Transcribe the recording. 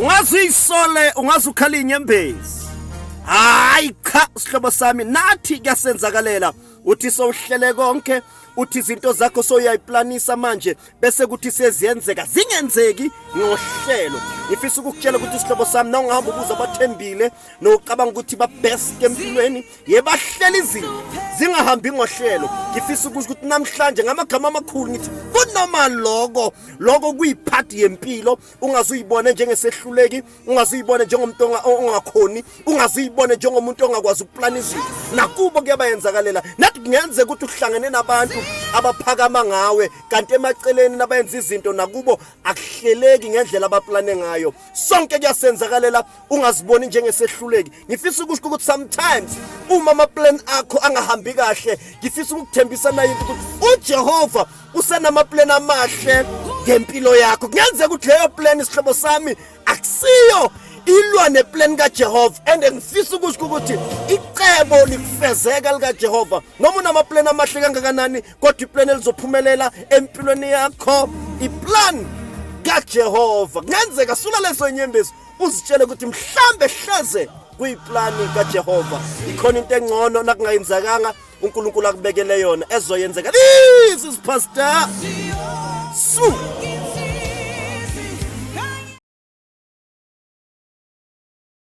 ungazuyisole ungazukhala inyembezi hayi cha sihlobo sami nathi kuyasenzakalela uthi sowuhlele konke uthi izinto zakho soyayiplanisa manje bese kuthi seziyenzeka zingenzeki ngohlelo ngifisa ukukutshela ukuthi sihlobo sami na ungahamba ubuza abathembile nokucabanga ukuthi ba best empilweni yebahlela izinto zingahambi ngohlelo ngifisa ukuthi namhlanje ngamagama amakhulu ngithi kunoma lokho kuyiphathi yempilo ungazuyibona njengesehluleki ungazuyibona njengomuntu ongakhoni ungazuyibona njengomuntu ongakwazi ukuplana izinto nakubo kuyabayenzakalela nathi kungenze ukuthi uhlangane nabantu abaphakama ngawe kanti emaceleni nabayenza izinto nakubo akuhleleki ngendlela abaplane ngayo sonke kuyasenzakalela ungaziboni njengesehluleki ngifisa ukusho ukuthi sometimes uma ama plan akho angahambi kahle ngifisa ukukuthembisa naye ukuthi uJehova usenama plan amahle ngempilo yakho kungenzeka ukuthi leyo plan isihlobo sami akusiyo ilwa neplan kaJehova and ngifisa ukusho ukuthi icebo likufezeka lika Jehova noma unama plan amahle kangakanani kodwa iplan elizophumelela empilweni yakho iplan kaJehova kungenzeka sula leso nyembezi uzitshele ukuthi mhlambe hleze kuyiplani kaJehova ikhona into engcono nakungayenzakanga uNkulunkulu akubekele yona ezoyenzeka this is pastor Su